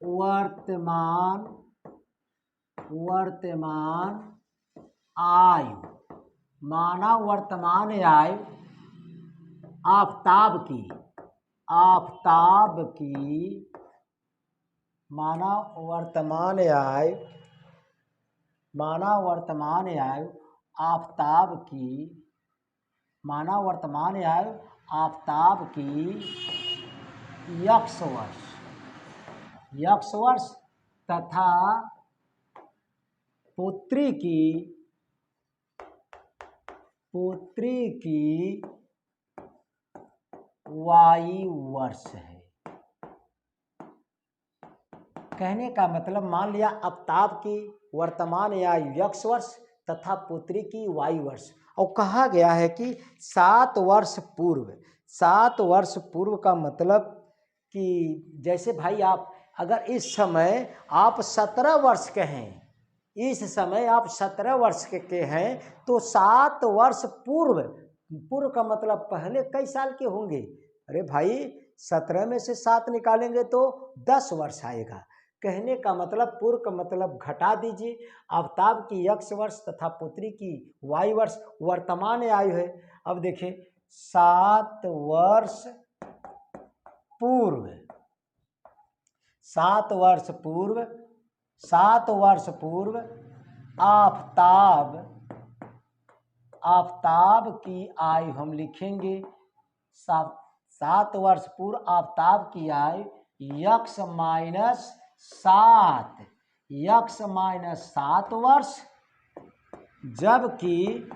वर्तमान आयु, माना वर्तमान आयु आफताब की, माना वर्तमान आयु माना वर्तमान आयु आफताब की, माना वर्तमान आयु आफताब की यक्ष वर्ष तथा पुत्री की वायु वर्ष है। कहने का मतलब मान लिया आफताब की वर्तमान आयु यक्ष वर्ष तथा पुत्री की वायु वर्ष, और कहा गया है कि 7 वर्ष पूर्व, 7 वर्ष पूर्व का मतलब कि जैसे भाई आप अगर इस समय आप 17 वर्ष के हैं, इस समय आप 17 वर्ष के हैं तो 7 वर्ष पूर्व, पूर्व का मतलब पहले कई साल के होंगे। अरे भाई 17 में से 7 निकालेंगे तो 10 वर्ष आएगा। कहने का मतलब पूर्व का मतलब घटा दीजिए। आफताब की यक्ष वर्ष तथा पुत्री की वायु वर्ष वर्तमान आयु है। अब देखिए 7 वर्ष पूर्व, 7 वर्ष पूर्व, 7 वर्ष पूर्व आफताब की आयु हम लिखेंगे 7 वर्ष पूर्व आफताब की आयु यक्ष माइनस 7 वर्ष, जबकि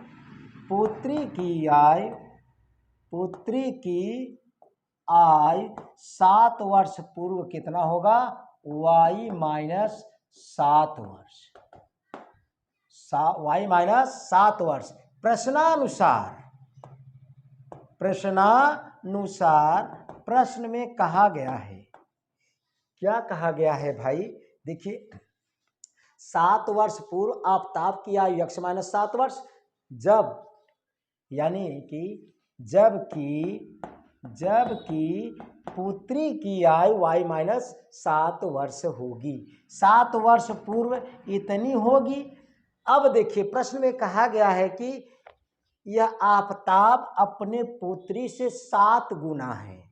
पुत्री की आयु 7 वर्ष पूर्व कितना होगा, वाई माइनस 7 वर्ष, वाई माइनस 7 वर्ष। प्रश्नानुसार प्रश्न में कहा गया है, क्या कहा गया है भाई, देखिए 7 वर्ष पूर्व आफताब की आयु यक्ष माइनस 7 वर्ष, जब यानी कि जबकि पुत्री की आयु वाई माइनस 7 वर्ष होगी, 7 वर्ष पूर्व इतनी होगी। अब देखिए प्रश्न में कहा गया है कि यह आफताब अपने पुत्री से 7 गुना है,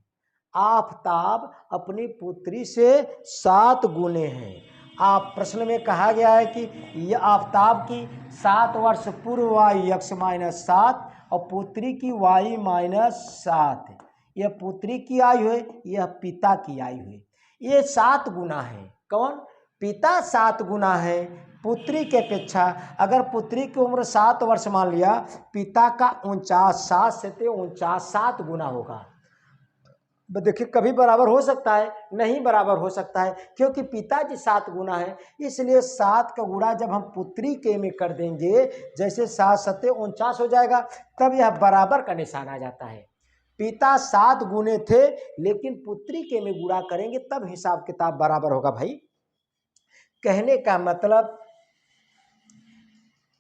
आफताब अपनी पुत्री से 7 गुने हैं। आप प्रश्न में कहा गया है कि यह आफताब की 7 वर्ष पूर्व वायु यक्ष माइनस 7 और पुत्री की वायु माइनस 7, यह पुत्री की आयु है, यह पिता की आयु है। ये 7 गुना है, कौन, पिता 7 गुना है पुत्री के अपेक्षा। अगर पुत्री की उम्र 7 वर्ष मान लिया, पिता का 49, 7 से 49, 7 गुना होगा। देखिए कभी बराबर हो सकता है, नहीं बराबर हो सकता है, क्योंकि पिताजी 7 गुना है, इसलिए 7 का गुणा जब हम पुत्री के में कर देंगे, जैसे 7 सत्ते 49 हो जाएगा, तब यह बराबर का निशान आ जाता है। पिता 7 गुने थे, लेकिन पुत्री के में गुणा करेंगे तब हिसाब किताब बराबर होगा भाई। कहने का मतलब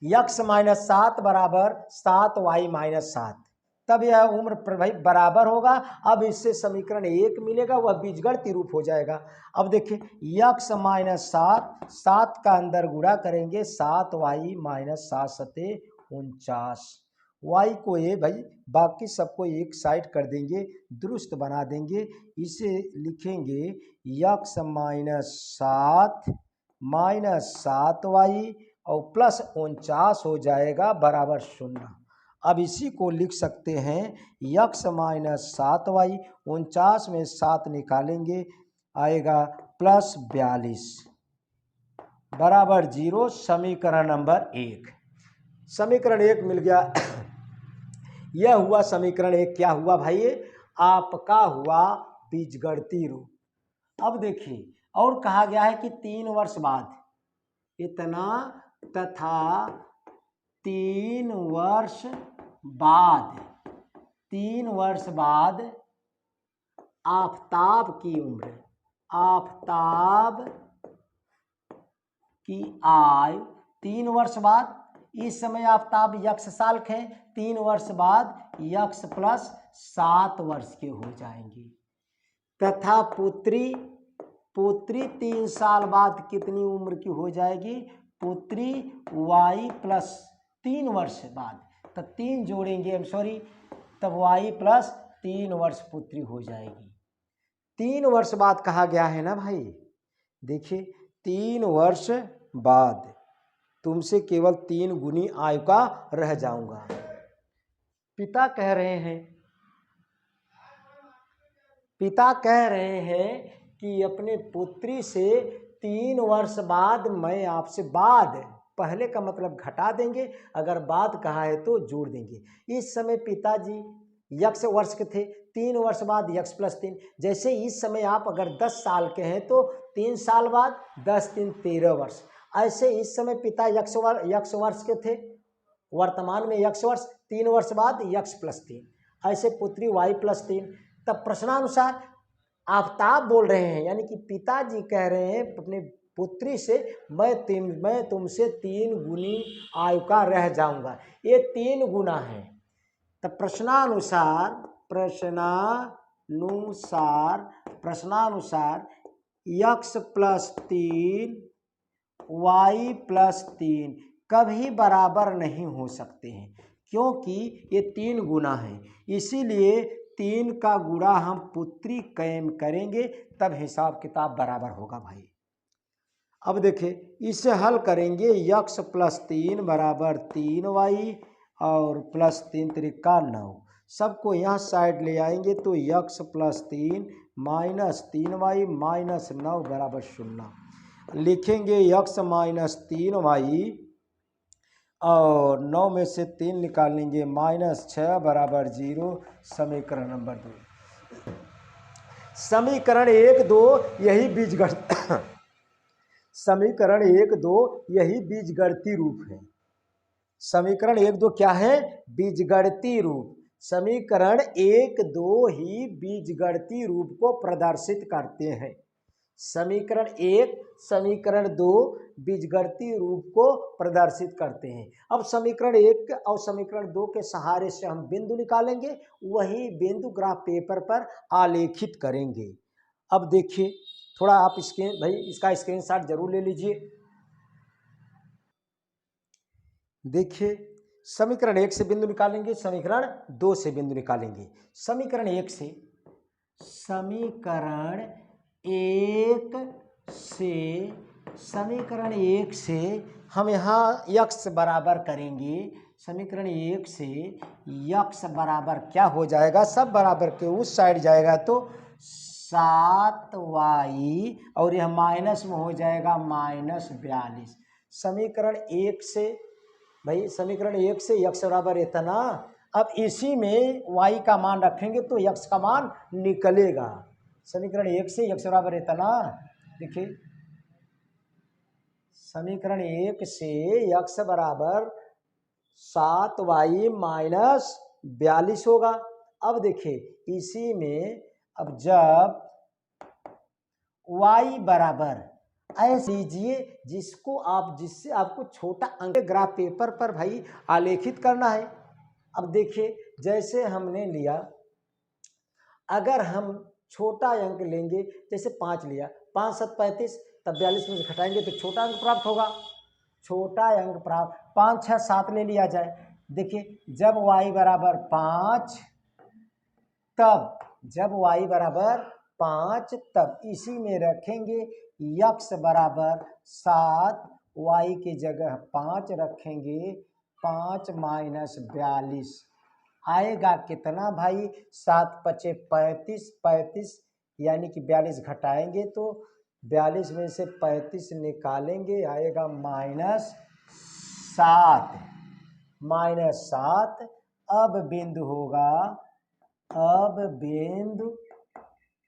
यक्ष माइनस 7 बराबर 7 वाई माइनस 7, तब यह उम्र भाई बराबर होगा। अब इससे समीकरण 1 मिलेगा, वह बीजगणितीय रूप हो जाएगा। अब देखिए यक्ष माइनस 7, 7 का अंदर गुणा करेंगे 7 वाई माइनस 7 सते 49, वाई को ये भाई बाकी सबको एक साइड कर देंगे, दुरुस्त बना देंगे, इसे लिखेंगे यक्ष माइनस 7 वाई और प्लस 49 हो जाएगा बराबर 0। अब इसी को लिख सकते हैं यक्ष माइनस 7 वाई, 49 में 7 निकालेंगे आएगा प्लस 42 बराबर 0। समीकरण नंबर 1, समीकरण 1 मिल गया। यह हुआ समीकरण 1, क्या हुआ भाई, आपका हुआ बीजगणितीय रूप। अब देखिए और कहा गया है कि 3 वर्ष बाद, इतना तथा 3 वर्ष बाद, 3 वर्ष बाद आफताब की उम्र, आफताब की आयु 3 वर्ष बाद, इस समय आफताब यक्ष साल के हैं, 3 वर्ष बाद यक्ष प्लस 7 वर्ष के हो जाएंगे, तथा पुत्री 3 साल बाद कितनी उम्र की हो जाएगी, पुत्री वाई प्लस 3 वर्ष बाद, तब 3 जोड़ेंगे तब वाई प्लस 3 वर्ष पुत्री हो जाएगी। 3 वर्ष बाद कहा गया है ना भाई, देखिए 3 वर्ष बाद, तुमसे केवल 3 गुनी आयु का रह जाऊंगा। पिता कह रहे हैं कि अपने पुत्री से 3 वर्ष बाद मैं आपसे पहले का मतलब घटा देंगे, अगर बाद कहा है तो जोड़ देंगे। इस समय पिताजी यक्स वर्ष के थे, 3 वर्ष बाद यक्स प्लस 3। जैसे इस समय आप अगर 10 साल के हैं तो 3 साल बाद 10 3 13 वर्ष। ऐसे इस समय पिता यक्स वर्ष के थे, वर्तमान में यक्स वर्ष, 3 वर्ष बाद यक्स प्लस 3। ऐसे पुत्री वाई प्लस 3। तब प्रश्नानुसार आफ्ताब बोल रहे हैं, यानी कि पिताजी कह रहे हैं अपने पुत्री से मैं तुमसे 3 गुनी आयु का रह जाऊंगा। ये 3 गुना है। तब प्रश्नानुसार यक्स प्लस 3 वाई प्लस 3 कभी बराबर नहीं हो सकते हैं, क्योंकि ये 3 गुना है। इसीलिए 3 का गुणा हम पुत्री कायम करेंगे, तब हिसाब किताब बराबर होगा भाई। अब देखिए इसे हल करेंगे। यक्स प्लस 3 बराबर 3y और प्लस 3 त्रिका 9। सबको यहाँ साइड ले आएंगे तो x plus 3 minus 3y minus 9 बराबर 0। लिखेंगे यक्स माइनस 3y और 9 में से 3 निकालेंगे माइनस 6 बराबर 0। समीकरण नंबर 2। समीकरण 1 2 यही बीजगणित समीकरण 1 2 यही बीजगणितीय रूप है। समीकरण 1 2 क्या है? बीजगणितीय रूप। समीकरण 1 2 ही बीजगणितीय रूप को प्रदर्शित करते हैं। समीकरण 1 समीकरण 2 बीजगणितीय रूप को प्रदर्शित करते हैं। अब समीकरण 1 और समीकरण 2 के सहारे से हम बिंदु निकालेंगे, वही बिंदु ग्राफ पेपर पर आलेखित करेंगे। अब देखिए थोड़ा आप इसका स्क्रीनशॉट जरूर ले लीजिए। देखिए समीकरण 1 से बिंदु निकालेंगे, समीकरण 2 से बिंदु निकालेंगे। समीकरण 1 से हम यहाँ यक्स बराबर करेंगे। समीकरण 1 से यक्स बराबर क्या हो जाएगा? सब बराबर के उस साइड जाएगा तो 7y और यह माइनस में हो जाएगा माइनस 42। समीकरण 1 से यक्स बराबर इतना। अब इसी में y का मान रखेंगे तो यक्स का मान निकलेगा। समीकरण 1 से यक्स बराबर इतना। देखिए समीकरण 1 से यक्स बराबर 7y माइनस 42 होगा। अब देखिए इसी में अब जब y बराबर ऐसे लीजिए जिससे आपको छोटा अंक ग्राफ पेपर पर भाई आलेखित करना है। अब देखिए जैसे हमने लिया, अगर हम छोटा अंक लेंगे, जैसे 5 लिया, 5 7 35, तब 42 में से घटाएंगे तो छोटा अंक प्राप्त होगा। छोटा अंक प्राप्त 5 6 7 ले लिया जाए। देखिए जब y बराबर 5 तब इसी में रखेंगे यक्स बराबर 7, y की जगह 5 रखेंगे, 5 माइनस 42 आएगा कितना भाई? 7 5 35 यानी कि 42 घटाएंगे तो 42 में से 35 निकालेंगे, आएगा माइनस 7। अब बिंदु होगा, अब बिंदु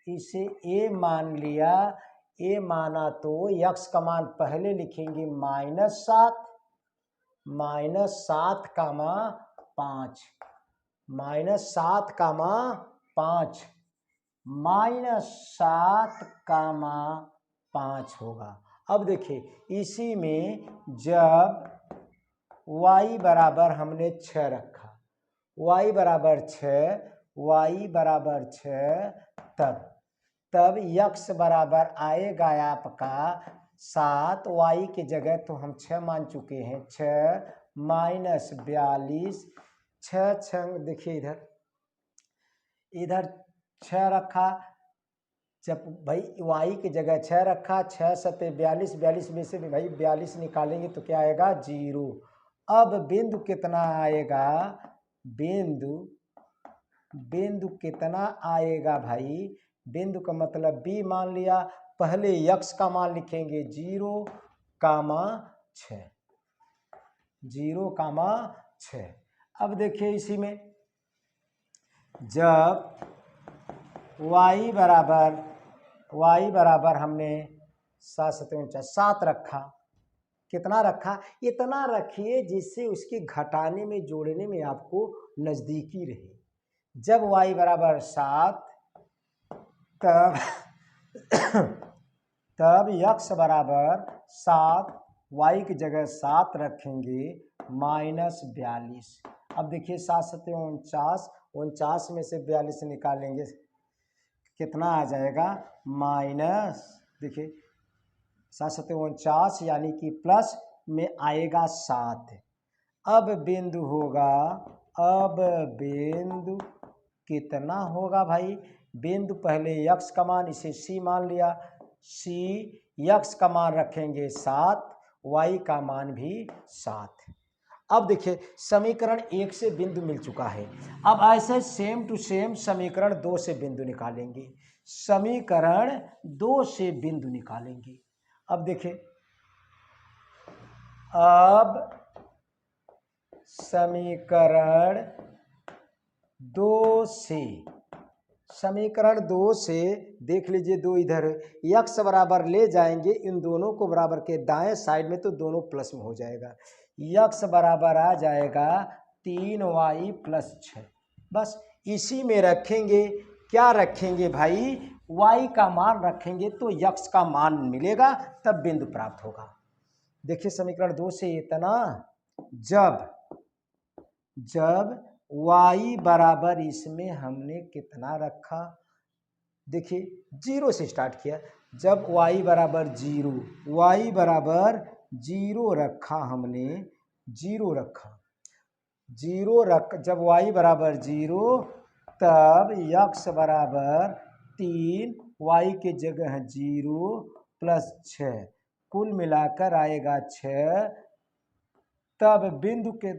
इसे a मान लिया, a माना तो यक्स का मान पहले लिखेंगे -7 कामा 5 -7 कामा 5 -7 कामा 5 होगा। अब देखिए इसी में जब y बराबर हमने 6 रखा, y बराबर 6 तब यक्स बराबर आएगा आपका 7, y की जगह तो हम 6 मान चुके हैं, 6 माइनस 42 6 देखिए इधर 6 रखा जब भाई y की जगह 6 रखा, 6 सत्ते 42, 42 में से भी भाई 42 निकालेंगे तो क्या आएगा 0। अब बिंदु कितना आएगा, बिंदु कितना आएगा भाई, बिंदु का मतलब b मान लिया, पहले x का मान लिखेंगे 0,6, 0,6। अब देखिए इसी में जब y बराबर हमने 7 सत्ते 49, 7 रखा, कितना रखा, इतना रखिए जिससे उसके घटाने में जोड़ने में आपको नज़दीकी रहे। जब y बराबर 7 तब x बराबर 7, y की जगह 7 रखेंगे -42। अब देखिए 7 सत्ते 49, 49 में से 42 निकालेंगे कितना आ जाएगा माइनस, देखिए 7 सत्ते 49 यानी कि प्लस में आएगा 7। अब बिंदु होगा, अब बिंदु कितना होगा भाई, बिंदु पहले x का मान, इसे c मान लिया, c x का मान रखेंगे 7, y का मान भी 7। अब देखिए समीकरण 1 से बिंदु मिल चुका है। अब ऐसे सेम टू सेम समीकरण 2 से बिंदु निकालेंगे, समीकरण 2 से बिंदु निकालेंगे। अब देखिए, अब समीकरण 2 से देख लीजिए, 2 इधर है, x बराबर ले जाएंगे इन दोनों को बराबर के दाएं साइड में तो दोनों प्लस में हो जाएगा, x बराबर आ जाएगा 3y + 6। बस इसी में रखेंगे, क्या रखेंगे भाई, y का मान रखेंगे तो x का मान मिलेगा, तब बिंदु प्राप्त होगा। देखिए समीकरण 2 से इतना, जब y बराबर, इसमें हमने कितना रखा, देखिए 0 से स्टार्ट किया, जब y बराबर 0, y बराबर 0 रखा हमने, 0 रखा, 0 रख, जब y बराबर 0 तब x बराबर 3, y के जगह 0 + 6, कुल मिलाकर आएगा 6। तब बिंदु के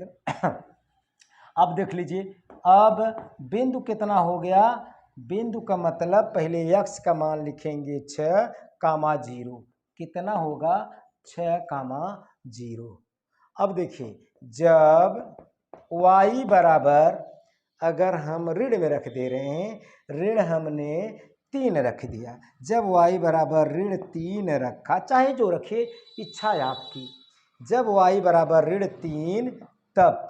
अब देख लीजिए, अब बिंदु कितना हो गया, बिंदु का मतलब पहले x का मान लिखेंगे 6,0, कितना होगा 6,0। अब देखिए जब y बराबर, अगर हम ऋण में रख दे रहे हैं, ऋण हमने 3 रख दिया, जब y बराबर -3 रखा, चाहे जो रखे, इच्छा है आपकी, जब y बराबर -3 तब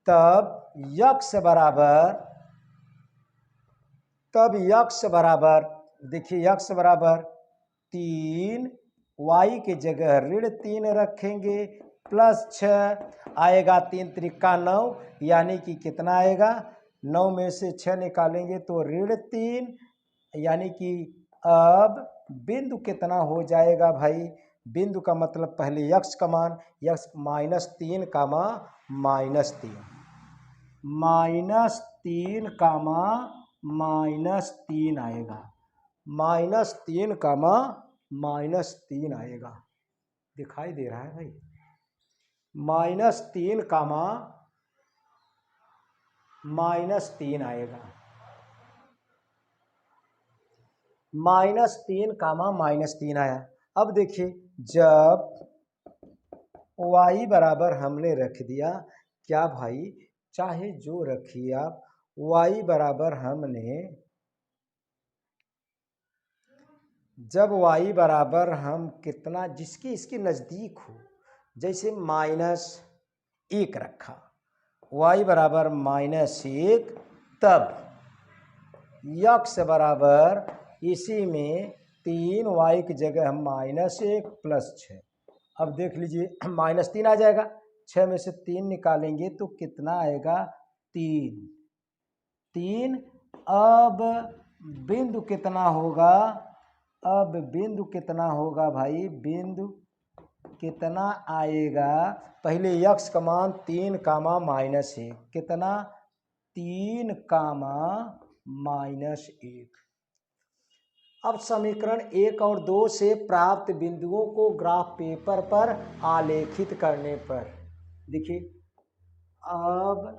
x बराबर, देखिए x बराबर 3, y के जगह -3 रखेंगे +6 आएगा, 3 त्रिका 9, यानी कि कितना आएगा, 9 में से 6 निकालेंगे तो -3, यानी कि अब बिंदु कितना हो जाएगा भाई, बिंदु का मतलब पहले x का मान, x -3 -3 आएगा, -3 आएगा, दिखाई दे रहा है भाई, -3 आएगा, -3 आया। अब देखिए जब y बराबर हमने रख दिया, क्या भाई, चाहे जो रखिए आप, y बराबर हमने, जब y बराबर हम कितना, जिसकी इसके नज़दीक हो, जैसे -1 रखा, y बराबर -1, तब x बराबर इसी में 3, y की जगह हम -1 + 6। अब देख लीजिए -3 आ जाएगा, 6 में से 3 निकालेंगे तो कितना आएगा 3। अब बिंदु कितना होगा, अब बिंदु कितना होगा भाई, बिंदु कितना आएगा, पहले x का मान 3, -1, कितना 3, -1, अब समीकरण 1 और 2 से प्राप्त बिंदुओं को ग्राफ पेपर पर आलेखित करने पर, देखिए अब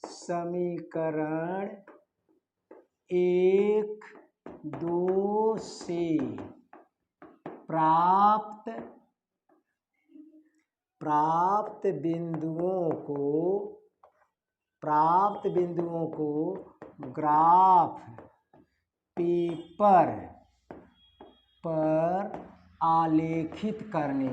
समीकरण 1, 2 से प्राप्त बिंदुओं को ग्राफ पेपर पर आलेखित करने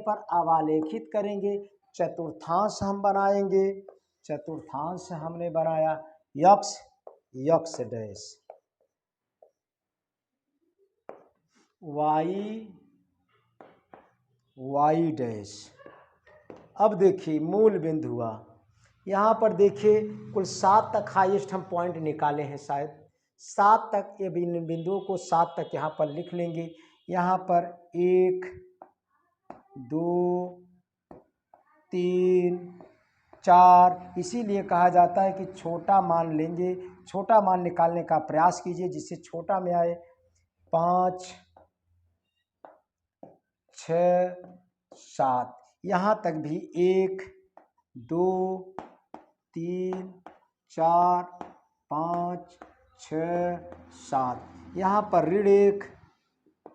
पर अब आलेखित करेंगे, चतुर्थांश हम बनाएंगे। चतुर्थांश हमने बनाया यक्स डैश, वाई डैश। अब देखिए मूल बिंदु हुआ, यहाँ पर देखिए कुल 7 तक हाईएस्ट हम पॉइंट निकाले हैं, शायद 7 तक ये बिंदुओं को 7 तक यहाँ पर लिख लेंगे। यहाँ पर 1, 2, 3, 4, इसीलिए कहा जाता है कि छोटा मान लेंगे, छोटा मान निकालने का प्रयास कीजिए जिससे छोटा में आए। 5, 6, 7, यहाँ तक भी 1, 2, 3, 4, 5, 6, 7, यहाँ पर ऋण 1,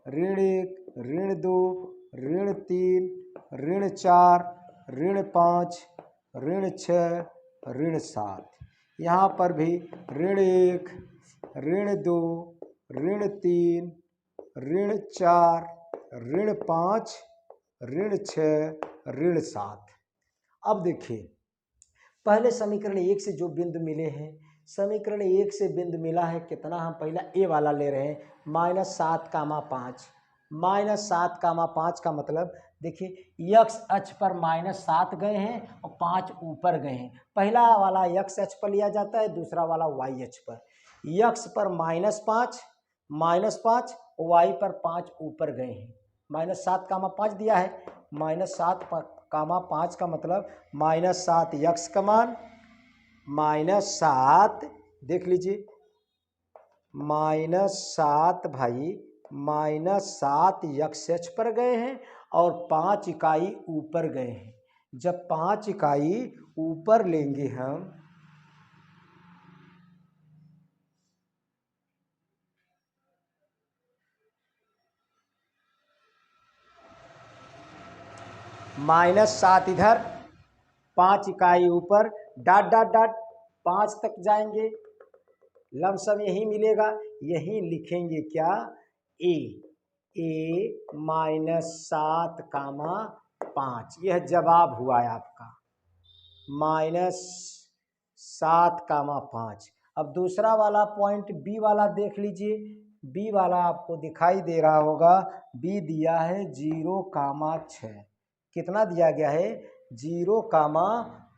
ऋण 2, ऋण 3, ऋण 4, ऋण 5, ऋण 6, ऋण 7, यहाँ पर भी ऋण 1, ऋण 2, ऋण 3, ऋण 4, ऋण 5, ऋण 6, ऋण 7। अब देखिए पहले समीकरण 1 से जो बिंदु मिले हैं, समीकरण 1 से बिंदु मिला है कितना, हम पहला ए वाला ले रहे हैं, -7, -7, का मतलब देखिए यक्स अक्ष पर -7 गए हैं और 5 ऊपर गए हैं। पहला वाला यक्स अक्ष पर लिया जाता है, दूसरा वाला वाई अक्ष पर। यक्स पर -5, वाई पर 5 ऊपर गए हैं। -7, 5 दिया है, -7, 5 का मतलब -7 यक्स का मान, -7 देख लीजिए, -7 भाई, -7 यक्स अक्ष पर गए हैं और 5 इकाई ऊपर गए हैं। जब 5 इकाई ऊपर लेंगे हम, -7 इधर, 5 इकाई ऊपर, डॉट डॉट डॉट 5 तक जाएंगे, लमसम यही मिलेगा, यही लिखेंगे क्या, ए -7, 5, यह जवाब हुआ है आपका, -7, 5। अब दूसरा वाला पॉइंट बी वाला देख लीजिए, बी वाला आपको दिखाई दे रहा होगा, बी दिया है 0, 6, कितना दिया गया है, 0,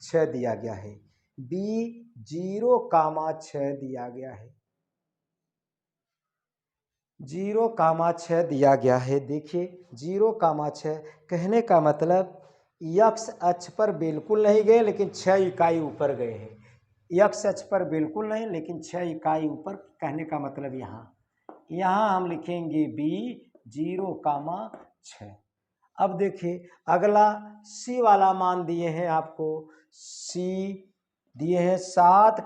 6 दिया गया है, बी 0, 6 दिया गया है, 0, 6 दिया गया है। देखिए 0, 6 कहने का मतलब यक्स अक्ष पर बिल्कुल नहीं गए लेकिन 6 इकाई ऊपर गए हैं, यक्स अक्ष पर बिल्कुल नहीं लेकिन 6 इकाई ऊपर, कहने का मतलब यहाँ हम लिखेंगे बी 0, 6। अब देखिए अगला सी वाला मान दिए हैं आपको, सी दिए हैं 7,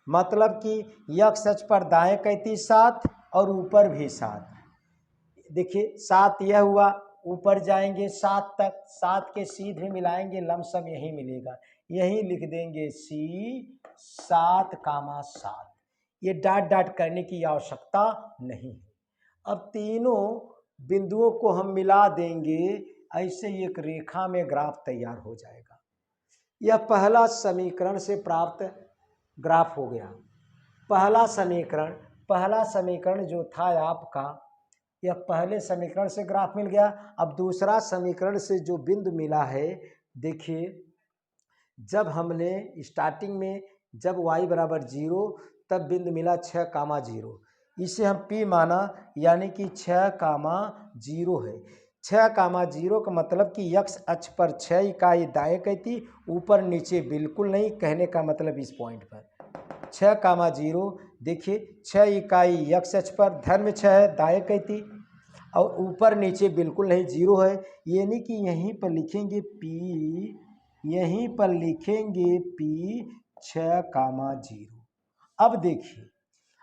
मतलब कि यक्स अक्ष पर दाएं कैंतीस 7 और ऊपर भी 7। देखिए 7 यह हुआ, ऊपर जाएंगे 7 तक, 7 के सीधे मिलाएंगे, लमसम यही मिलेगा, यही लिख देंगे सी 7, 7। ये डॉट डॉट करने की आवश्यकता नहीं। अब तीनों बिंदुओं को हम मिला देंगे, ऐसे ही एक रेखा में ग्राफ तैयार हो जाएगा। यह पहला समीकरण से प्राप्त ग्राफ हो गया। पहला समीकरण जो था आपका, यह पहले समीकरण से ग्राफ मिल गया। अब दूसरा समीकरण से जो बिंदु मिला है, देखिए जब हमने स्टार्टिंग में जब y बराबर 0 तब बिंदु मिला 6, 0, इसे हम P माना, यानी कि 6, 0 है। 6,0 का मतलब कि x अक्ष पर 6 इकाई दाएं कैती, ऊपर नीचे बिल्कुल नहीं, कहने का मतलब इस पॉइंट पर 6,0 देखिए 6 इकाई x अक्ष पर, धन 6 है, दाएं कैती और ऊपर नीचे बिल्कुल नहीं, 0 है, यानी कि यहीं पर लिखेंगे P, यहीं पर लिखेंगे P 6,0। अब देखिए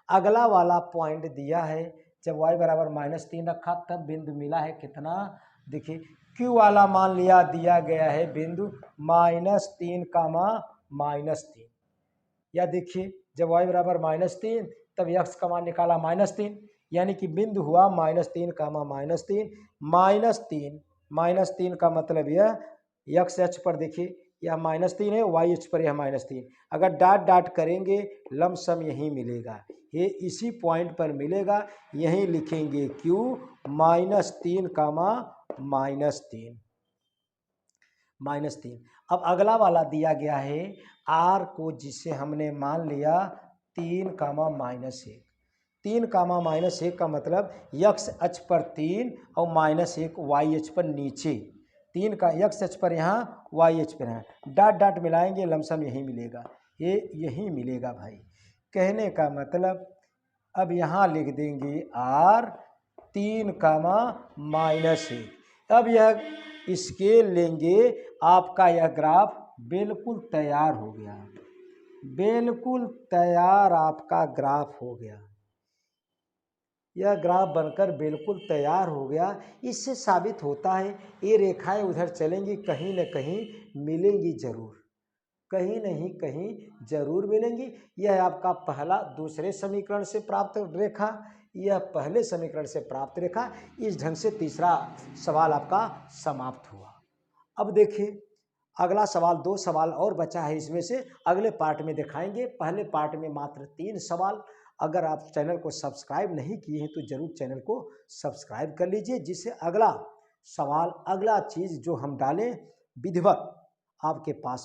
अगला वाला पॉइंट दिया है, जब y बराबर -3 रखा तब बिंदु मिला है कितना, देखिए Q वाला मान लिया दिया गया है बिंदु -3, -3, या देखिए जब y बराबर -3 तब x का मान निकाला -3, यानी कि बिंदु हुआ -3, -3 का मतलब यह x अक्ष पर देखिए यह -3 है, y अक्ष पर यह -3, अगर डॉट डॉट करेंगे लमसम यही मिलेगा, ये इसी पॉइंट पर मिलेगा, यहीं लिखेंगे Q -3, -3। अब अगला वाला दिया गया है R को, जिसे हमने मान लिया 3, -1, 3, -1 का मतलब x अक्ष पर 3 और -1 y अक्ष पर नीचे, 3 का x अक्ष पर यहाँ, y अक्ष पर यहाँ, डॉट डॉट मिलाएंगे लमसम यही मिलेगा, ये यही मिलेगा भाई, कहने का मतलब अब यहाँ लिख देंगे R 3, -1। अब यह स्केल लेंगे, आपका यह ग्राफ बिल्कुल तैयार हो गया, बिल्कुल तैयार आपका ग्राफ हो गया, यह ग्राफ बनकर बिल्कुल तैयार हो गया। इससे साबित होता है ये रेखाएं उधर चलेंगी, कहीं न कहीं मिलेंगी जरूर, कहीं नहीं कहीं जरूर मिलेंगी। यह आपका पहला दूसरे समीकरण से प्राप्त रेखा, यह पहले समीकरण से प्राप्त रेखा, इस ढंग से तीसरा सवाल आपका समाप्त हुआ। अब देखिए अगला सवाल, 2 सवाल और बचा है, इसमें से अगले पार्ट में दिखाएंगे, पहले पार्ट में मात्र 3 सवाल। अगर आप चैनल को सब्सक्राइब नहीं किए हैं तो जरूर चैनल को सब्सक्राइब कर लीजिए, जिससे अगला सवाल, अगला चीज़ जो हम डालें विधिवत आपके पास